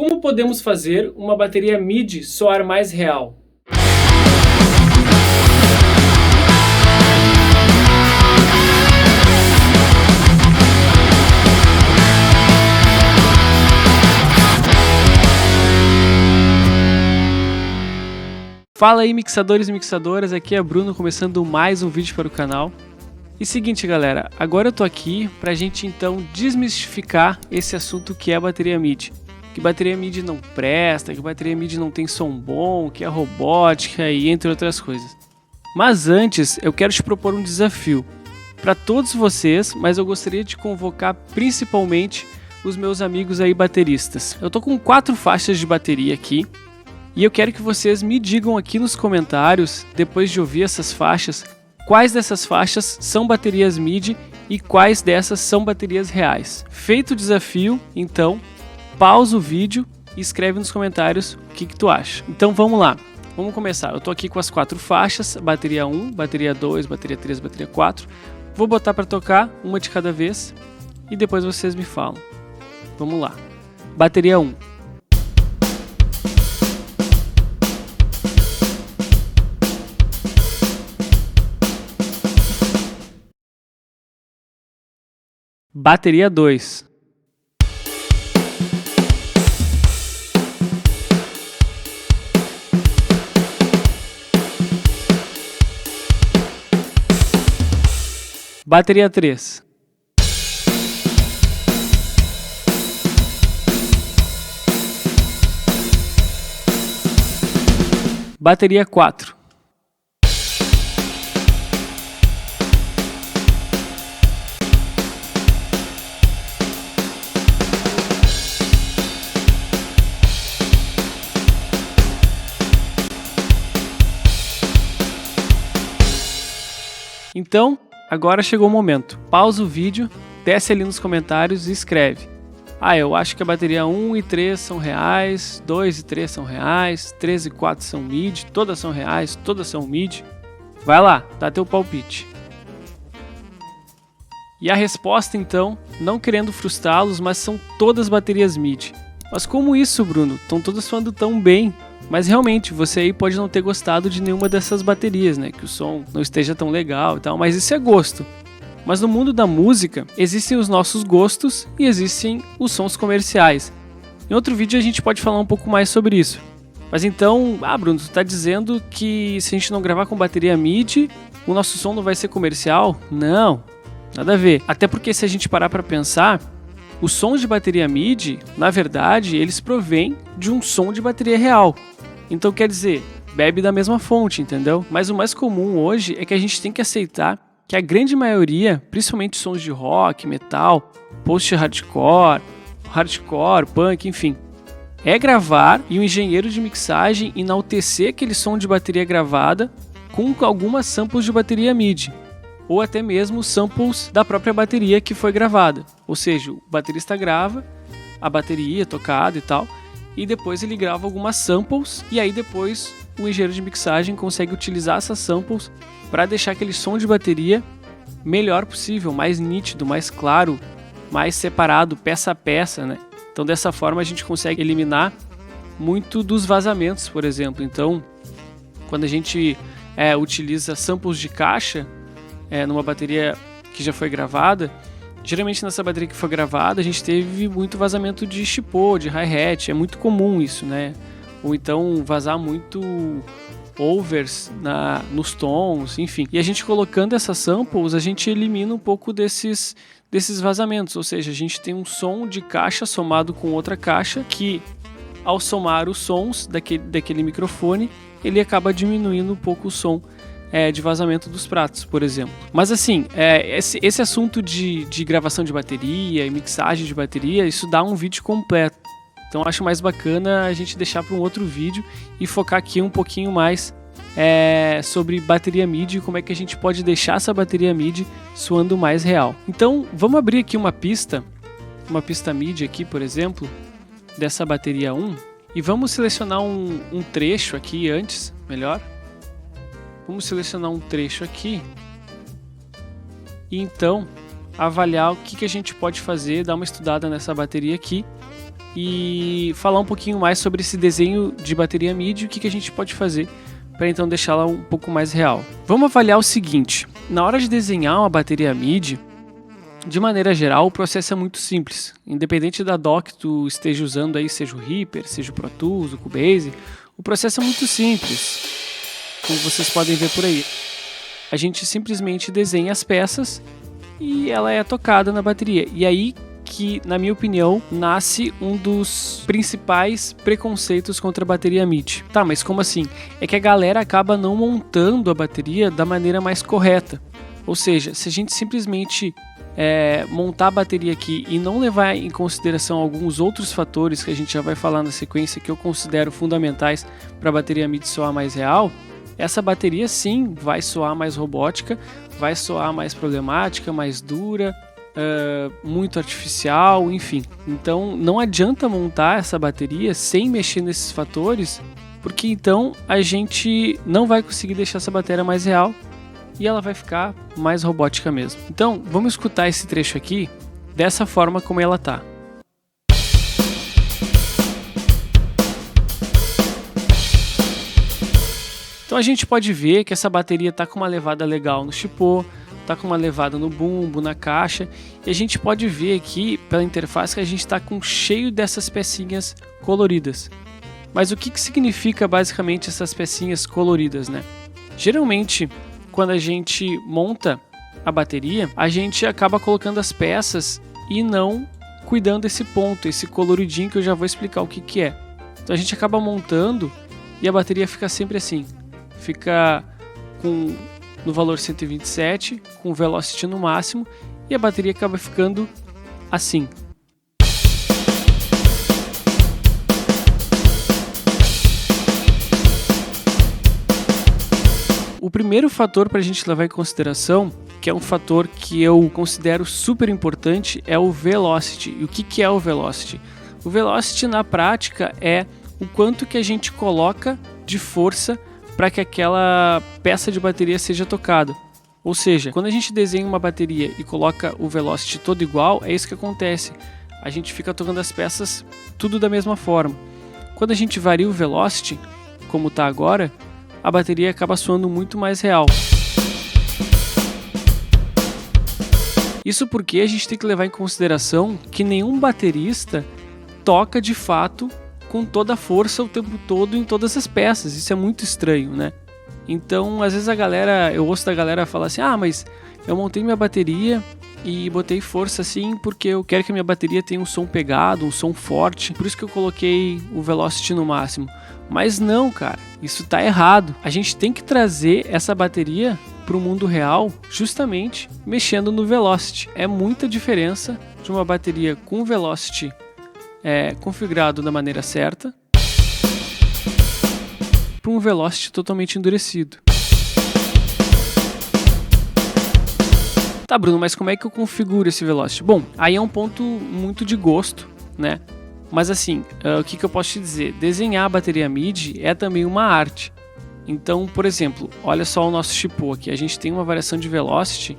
Como podemos fazer uma bateria MIDI soar mais real? Fala aí, mixadores e mixadoras, aqui é Bruno começando mais um vídeo para o canal. E seguinte, galera, agora eu tô aqui pra gente então desmistificar esse assunto que é a bateria MIDI. Que bateria MIDI não presta, que bateria MIDI não tem som bom, que é robótica e entre outras coisas. Mas antes, eu quero te propor um desafio para todos vocês, mas eu gostaria de convocar principalmente os meus amigos aí bateristas. Eu tô com 4 faixas de bateria aqui. E eu quero que vocês me digam aqui nos comentários, depois de ouvir essas faixas, quais dessas faixas são baterias MIDI e quais dessas são baterias reais. Feito o desafio, então, pausa o vídeo e escreve nos comentários o que tu acha. Então vamos lá, vamos começar. Eu tô aqui com as 4 faixas, bateria 1, bateria 2, bateria 3, bateria 4. Vou botar para tocar uma de cada vez e depois vocês me falam. Vamos lá. Bateria 1. Bateria 2. Bateria 3. Bateria 4. Então, agora chegou o momento. Pausa o vídeo, desce ali nos comentários e escreve. Eu acho que a bateria 1 e 3 são reais, 2 e 3 são reais, 3 e 4 são MIDI, todas são reais, todas são MIDI. Vai lá, dá teu palpite. E a resposta então, não querendo frustrá-los, mas são todas baterias MIDI. Mas como isso, Bruno? Estão todas soando tão bem. Mas realmente, você aí pode não ter gostado de nenhuma dessas baterias, né? Que o som não esteja tão legal e tal, mas isso é gosto. Mas no mundo da música, existem os nossos gostos e existem os sons comerciais. Em outro vídeo a gente pode falar um pouco mais sobre isso. Mas então, Bruno, tu tá dizendo que se a gente não gravar com bateria MIDI, o nosso som não vai ser comercial? Não, nada a ver. Até porque se a gente parar pra pensar, os sons de bateria MIDI, na verdade, eles provêm de um som de bateria real. Então quer dizer, bebe da mesma fonte, entendeu? Mas o mais comum hoje é que a gente tem que aceitar que a grande maioria, principalmente sons de rock, metal, post-hardcore, hardcore, punk, enfim, é gravar e o engenheiro de mixagem enaltecer aquele som de bateria gravada com algumas samples de bateria MIDI. Ou até mesmo samples da própria bateria que foi gravada. Ou seja, o baterista grava a bateria tocada e tal, e depois ele grava algumas samples, e aí depois o engenheiro de mixagem consegue utilizar essas samples para deixar aquele som de bateria melhor possível, mais nítido, mais claro, mais separado, peça a peça, né? Então dessa forma a gente consegue eliminar muito dos vazamentos, por exemplo. Então, quando a gente utiliza samples de caixa, numa bateria que já foi gravada, geralmente nessa bateria que foi gravada a gente teve muito vazamento de chipô, de hi-hat, é muito comum isso, né? Ou então vazar muito overs nos tons, enfim. E a gente colocando essas samples, a gente elimina um pouco desses vazamentos, ou seja, a gente tem um som de caixa somado com outra caixa que, ao somar os sons daquele microfone, ele acaba diminuindo um pouco o som de vazamento dos pratos, por exemplo. Mas assim, esse assunto de gravação de bateria e mixagem de bateria, isso dá um vídeo completo. Então acho mais bacana a gente deixar para um outro vídeo e focar aqui um pouquinho mais sobre bateria MIDI e como é que a gente pode deixar essa bateria MIDI soando mais real. Então vamos abrir aqui uma pista MIDI aqui, por exemplo, dessa bateria 1, e vamos selecionar um trecho aqui antes, melhor. Vamos selecionar um trecho aqui e então avaliar o que a gente pode fazer, dar uma estudada nessa bateria aqui e falar um pouquinho mais sobre esse desenho de bateria MIDI e o que a gente pode fazer para então deixá-la um pouco mais real. Vamos avaliar o seguinte: na hora de desenhar uma bateria MIDI, de maneira geral, o processo é muito simples. Independente da DAW que tu esteja usando aí, seja o Reaper, seja o Pro Tools, o Cubase, o processo é muito simples, como vocês podem ver por aí. A gente simplesmente desenha as peças e ela é tocada na bateria. E aí que, na minha opinião, nasce um dos principais preconceitos contra a bateria MIDI. Tá, mas como assim? É que a galera acaba não montando a bateria da maneira mais correta. Ou seja, se a gente simplesmente montar a bateria aqui e não levar em consideração alguns outros fatores que a gente já vai falar na sequência, que eu considero fundamentais para a bateria MIDI soar mais real, essa bateria sim vai soar mais robótica, vai soar mais problemática, mais dura, muito artificial, enfim. Então não adianta montar essa bateria sem mexer nesses fatores, porque então a gente não vai conseguir deixar essa bateria mais real e ela vai ficar mais robótica mesmo. Então vamos escutar esse trecho aqui dessa forma como ela tá. Então a gente pode ver que essa bateria tá com uma levada legal no chipô, tá com uma levada no bumbo, na caixa, e a gente pode ver aqui pela interface que a gente tá com cheio dessas pecinhas coloridas. Mas o que significa basicamente essas pecinhas coloridas, né? Geralmente, quando a gente monta a bateria, a gente acaba colocando as peças e não cuidando desse ponto, esse coloridinho que eu já vou explicar o que é. Então a gente acaba montando e a bateria fica sempre assim. Fica no valor 127, com o velocity no máximo, e a bateria acaba ficando assim. O primeiro fator para a gente levar em consideração, que é um fator que eu considero super importante, é o velocity. E o que é o velocity? O velocity na prática é o quanto que a gente coloca de força para que aquela peça de bateria seja tocada. Ou seja, quando a gente desenha uma bateria e coloca o velocity todo igual, é isso que acontece. A gente fica tocando as peças tudo da mesma forma. Quando a gente varia o velocity, como está agora, a bateria acaba soando muito mais real. Isso porque a gente tem que levar em consideração que nenhum baterista toca de fato com toda a força o tempo todo em todas as peças. Isso é muito estranho, né? Então, às vezes eu ouço da galera falar assim: ah, mas eu montei minha bateria e botei força assim porque eu quero que a minha bateria tenha um som pegado, um som forte, por isso que eu coloquei o velocity no máximo. Mas não, cara, isso tá errado. A gente tem que trazer essa bateria para o mundo real justamente mexendo no velocity. É muita diferença de uma bateria com velocity configurado da maneira certa para um velocity totalmente endurecido. Tá, Bruno, mas como é que eu configuro esse velocity? Bom, aí é um ponto muito de gosto, né? Mas assim, o que eu posso te dizer? Desenhar a bateria MIDI é também uma arte. Então, por exemplo, olha só o nosso chipô aqui. A gente tem uma variação de velocity.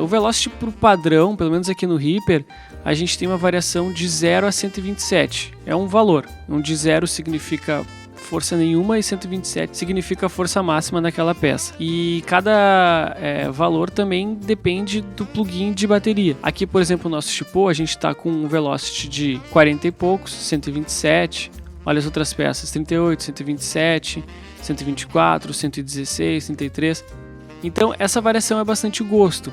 O velocity pro padrão, pelo menos aqui no Reaper, a gente tem uma variação de 0 a 127. É um valor. De 0 significa força nenhuma e 127 significa força máxima naquela peça. E cada valor também depende do plugin de bateria. Aqui, por exemplo, o nosso chipô, a gente está com um velocity de 40 e poucos, 127. Olha as outras peças, 38, 127, 124, 116, 33. Então essa variação é bastante gosto.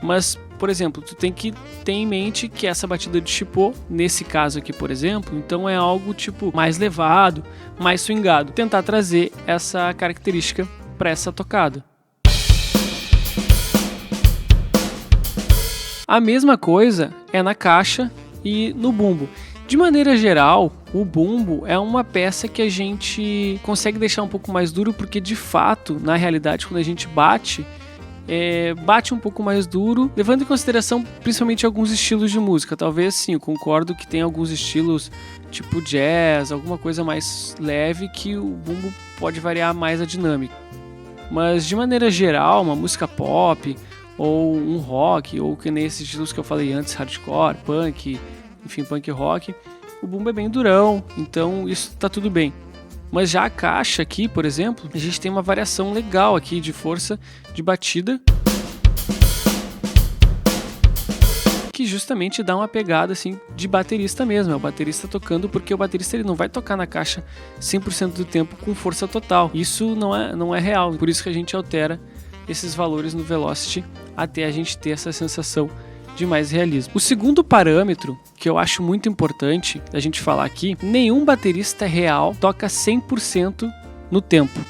Mas, por exemplo, tu tem que ter em mente que essa batida de chipô, nesse caso aqui, por exemplo, então é algo tipo mais levado, mais swingado. Tentar trazer essa característica para essa tocada. A mesma coisa é na caixa e no bumbo. De maneira geral, o bumbo é uma peça que a gente consegue deixar um pouco mais duro, porque de fato, na realidade, quando a gente bate um pouco mais duro, levando em consideração principalmente alguns estilos de música. Talvez sim, eu concordo que tem alguns estilos tipo jazz, alguma coisa mais leve, que o bumbo pode variar mais a dinâmica. Mas de maneira geral, uma música pop, ou um rock, ou que nem esses estilos que eu falei antes, hardcore, punk, enfim, punk rock, o bumbo é bem durão, então isso tá tudo bem. Mas já a caixa aqui, por exemplo, a gente tem uma variação legal aqui de força de batida, que justamente dá uma pegada assim de baterista mesmo, é o baterista tocando, porque o baterista ele não vai tocar na caixa 100% do tempo com força total. Isso não é real, por isso que a gente altera esses valores no Velocity até a gente ter essa sensação de mais realismo. O segundo parâmetro que eu acho muito importante a gente falar aqui, nenhum baterista real toca 100% no tempo,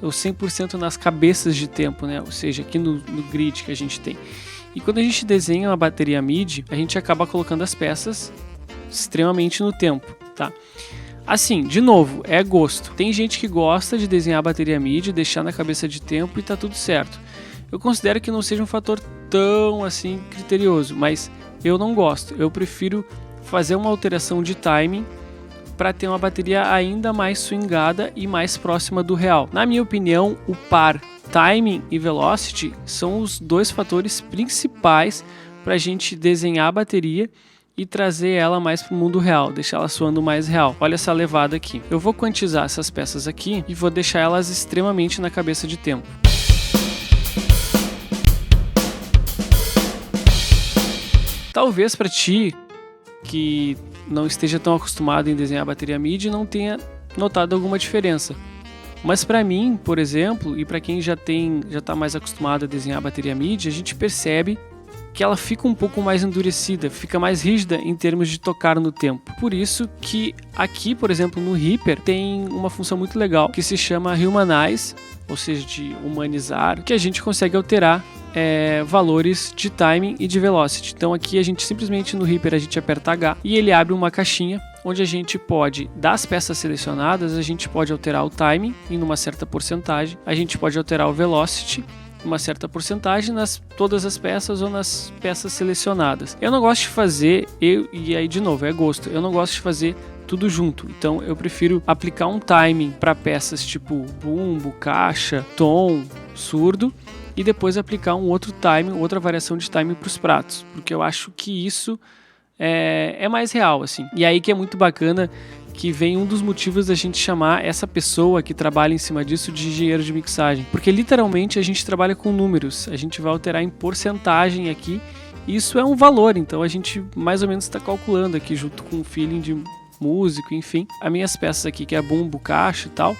ou 100% nas cabeças de tempo, né? Ou seja, aqui no grid que a gente tem. E quando a gente desenha uma bateria MIDI, a gente acaba colocando as peças extremamente no tempo, tá? Assim, de novo, é gosto. Tem gente que gosta de desenhar a bateria MIDI, deixar na cabeça de tempo e tá tudo certo. Eu considero que não seja um fator tão assim criterioso, mas eu não gosto. Eu prefiro fazer uma alteração de timing para ter uma bateria ainda mais swingada e mais próxima do real. Na minha opinião, o par timing e velocity são os dois fatores principais para a gente desenhar a bateria e trazer ela mais para o mundo real, deixar ela soando mais real. Olha essa levada aqui. Eu vou quantizar essas peças aqui e vou deixar elas extremamente na cabeça de tempo. Talvez para ti que não esteja tão acostumado em desenhar bateria MIDI não tenha notado alguma diferença. Mas para mim, por exemplo, e para quem já está mais acostumado a desenhar bateria MIDI, a gente percebe que ela fica um pouco mais endurecida, fica mais rígida em termos de tocar no tempo. Por isso que aqui, por exemplo, no Reaper, tem uma função muito legal que se chama Humanize, ou seja, de humanizar, que a gente consegue alterar valores de timing e de velocity. Então aqui a gente simplesmente no Reaper a gente aperta H e ele abre uma caixinha onde a gente pode, das peças selecionadas, a gente pode alterar o timing em uma certa porcentagem, a gente pode alterar o velocity em uma certa porcentagem nas todas as peças ou nas peças selecionadas. Eu não gosto de fazer, e aí de novo, é gosto, eu não gosto de fazer tudo junto, então eu prefiro aplicar um timing para peças tipo bumbo, caixa, tom, surdo, e depois aplicar um outro timing, outra variação de timing para os pratos, porque eu acho que isso é mais real, assim. E aí que é muito bacana que vem um dos motivos da gente chamar essa pessoa que trabalha em cima disso de engenheiro de mixagem, porque literalmente a gente trabalha com números, a gente vai alterar em porcentagem aqui, e isso é um valor, então a gente mais ou menos está calculando aqui junto com o feeling de músico, enfim. As minhas peças aqui, que é bumbo, caixa e tal,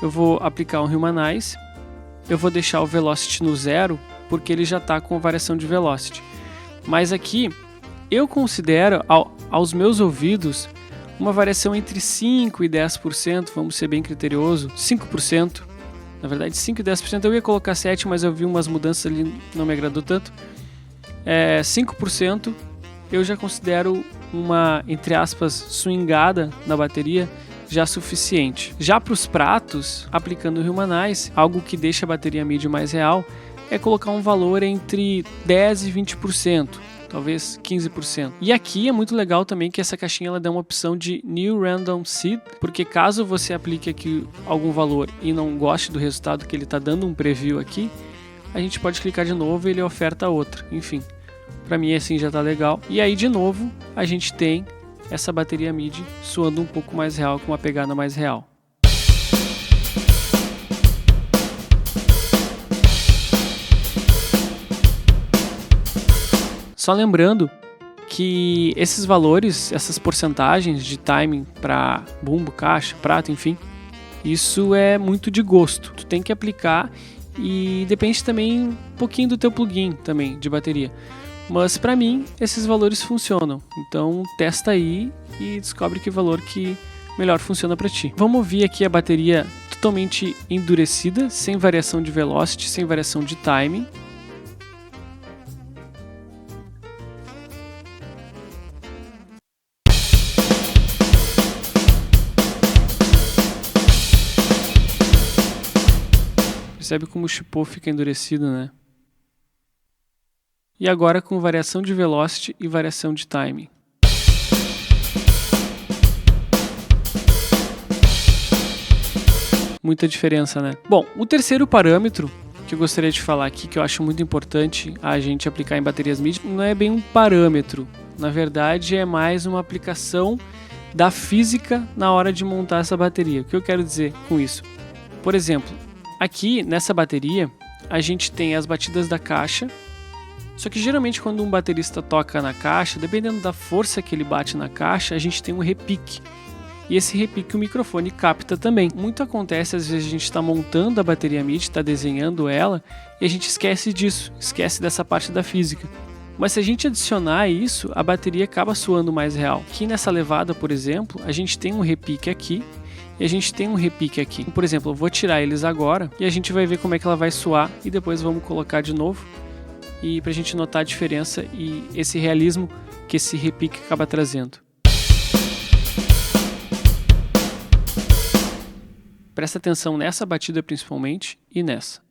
eu vou aplicar um Humanize. Eu vou deixar o velocity no 0, porque ele já está com a variação de velocity. Mas aqui, eu considero, aos meus ouvidos, uma variação entre 5% e 10%, vamos ser bem criterioso, 5%. Na verdade, 5% e 10%, eu ia colocar 7%, mas eu vi umas mudanças ali, não me agradou tanto. 5% eu já considero uma, entre aspas, swingada na bateria, já suficiente. Já para os pratos, aplicando o Humanize, algo que deixa a bateria MIDI mais real, é colocar um valor entre 10% e 20%, talvez 15%. E aqui é muito legal também que essa caixinha ela dá uma opção de New Random Seed, porque caso você aplique aqui algum valor e não goste do resultado que ele está dando um preview aqui, a gente pode clicar de novo e ele oferta outra. Enfim, para mim assim já está legal. E aí de novo a gente tem essa bateria MIDI soando um pouco mais real, com uma pegada mais real. Só lembrando que esses valores, essas porcentagens de timing para bumbo, caixa, prato, enfim, isso é muito de gosto. Tu tem que aplicar e depende também um pouquinho do teu plugin também de bateria. Mas para mim, esses valores funcionam. Então, testa aí e descobre que valor que melhor funciona para ti. Vamos ouvir aqui a bateria totalmente endurecida, sem variação de velocity, sem variação de timing. Percebe como o chipô fica endurecido, né? E agora com variação de velocity e variação de timing. Muita diferença, né? Bom, o terceiro parâmetro que eu gostaria de falar aqui, que eu acho muito importante a gente aplicar em baterias MIDI, não é bem um parâmetro. Na verdade, é mais uma aplicação da física na hora de montar essa bateria. O que eu quero dizer com isso? Por exemplo, aqui nessa bateria a gente tem as batidas da caixa, só que geralmente quando um baterista toca na caixa, dependendo da força que ele bate na caixa, a gente tem um repique. E esse repique o microfone capta também. Muito acontece, às vezes a gente está montando a bateria MIDI, está desenhando ela, e a gente esquece disso, esquece dessa parte da física. Mas se a gente adicionar isso, a bateria acaba soando mais real. Aqui nessa levada, por exemplo, a gente tem um repique aqui e a gente tem um repique aqui. Por exemplo, eu vou tirar eles agora e a gente vai ver como é que ela vai soar e depois vamos colocar de novo e pra gente notar a diferença e esse realismo que esse repique acaba trazendo. Presta atenção nessa batida principalmente e nessa.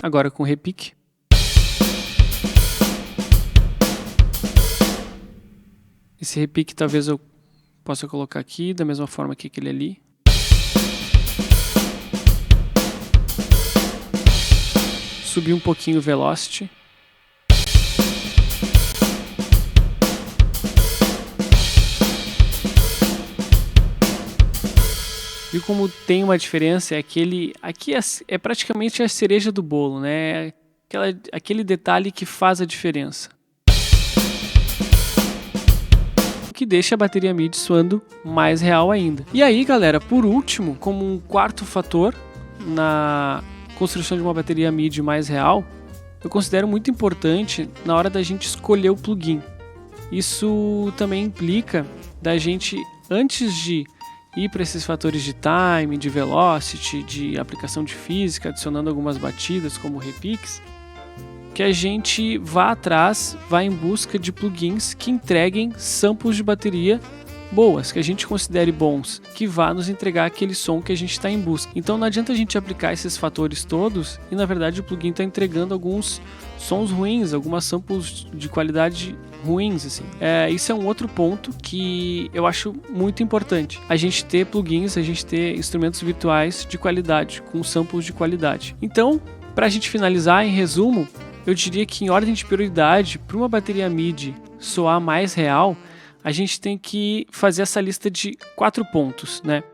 Agora com repique. Esse repique talvez eu possa colocar aqui da mesma forma que aquele ali. Subir um pouquinho o velocity. E como tem uma diferença, aqui é praticamente a cereja do bolo, né? Aquele detalhe que faz a diferença. O que deixa a bateria MIDI soando mais real ainda. E aí, galera, por último, como um quarto fator na construção de uma bateria MIDI mais real, eu considero muito importante na hora da gente escolher o plugin. Isso também implica da gente, antes de ir para esses fatores de time, de velocity, de aplicação de física, adicionando algumas batidas como repiques, que a gente vá atrás, vá em busca de plugins que entreguem samples de bateria boas, que a gente considere bons, que vá nos entregar aquele som que a gente está em busca. Então não adianta a gente aplicar esses fatores todos e na verdade o plugin está entregando alguns sons ruins, algumas samples de qualidade ruins, assim. Isso é um outro ponto que eu acho muito importante. A gente ter plugins, a gente ter instrumentos virtuais de qualidade, com samples de qualidade. Então, para a gente finalizar, em resumo, eu diria que em ordem de prioridade, para uma bateria MIDI soar mais real, a gente tem que fazer essa lista de 4 pontos, né?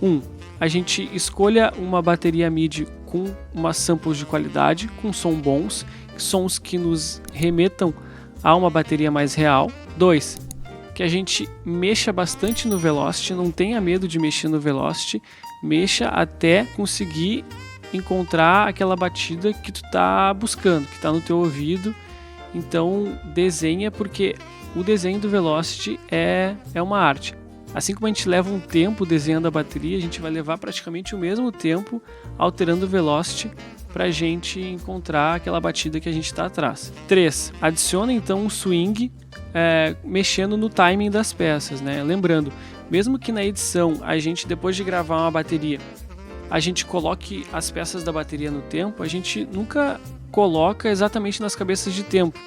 1. A gente escolha uma bateria MIDI com umas samples de qualidade, com som bons, sons que nos remetam a uma bateria mais real. 2. Que a gente mexa bastante no velocity, não tenha medo de mexer no velocity, mexa até conseguir encontrar aquela batida que tu tá buscando, que tá no teu ouvido. Então desenha, porque o desenho do velocity é uma arte. Assim como a gente leva um tempo desenhando a bateria, a gente vai levar praticamente o mesmo tempo alterando o velocity para a gente encontrar aquela batida que a gente está atrás. 3. Adiciona então um swing mexendo no timing das peças, né? Lembrando, mesmo que na edição a gente, depois de gravar uma bateria, a gente coloque as peças da bateria no tempo, a gente nunca coloca exatamente nas cabeças de tempo.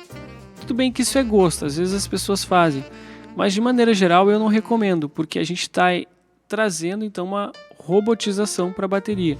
Tudo bem que isso é gosto, às vezes as pessoas fazem, mas de maneira geral eu não recomendo, porque a gente está trazendo então uma robotização para a bateria.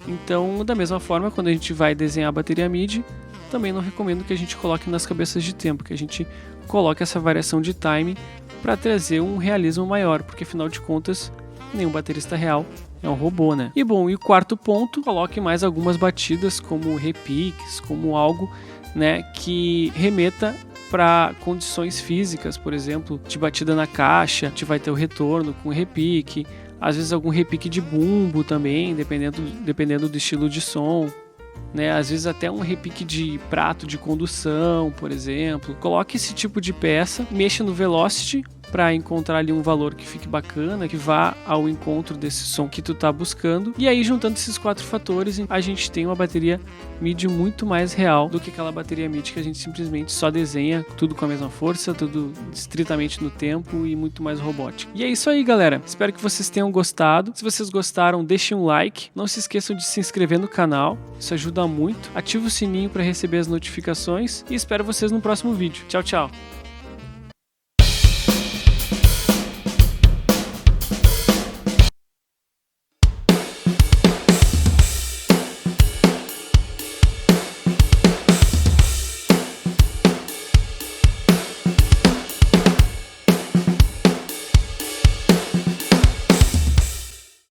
Então, da mesma forma, quando a gente vai desenhar a bateria MIDI, também não recomendo que a gente coloque nas cabeças de tempo, que a gente coloque essa variação de time para trazer um realismo maior, porque afinal de contas, nenhum baterista real é um robô, né? E bom, e o quarto ponto, coloque mais algumas batidas como repiques, como algo, né, que remeta para condições físicas, por exemplo, de batida na caixa, a gente vai ter o retorno com repique, às vezes algum repique de bumbo também, dependendo do estilo de som, né? Às vezes até um repique de prato de condução, por exemplo. Coloque esse tipo de peça, mexa no velocity para encontrar ali um valor que fique bacana, que vá ao encontro desse som que tu tá buscando. E aí, juntando esses 4 fatores, a gente tem uma bateria MIDI muito mais real do que aquela bateria MIDI que a gente simplesmente só desenha tudo com a mesma força, tudo estritamente no tempo e muito mais robótico. E é isso aí, galera. Espero que vocês tenham gostado. Se vocês gostaram, deixem um like. Não se esqueçam de se inscrever no canal. Isso ajuda muito. Ative o sininho para receber as notificações e espero vocês no próximo vídeo. Tchau, tchau!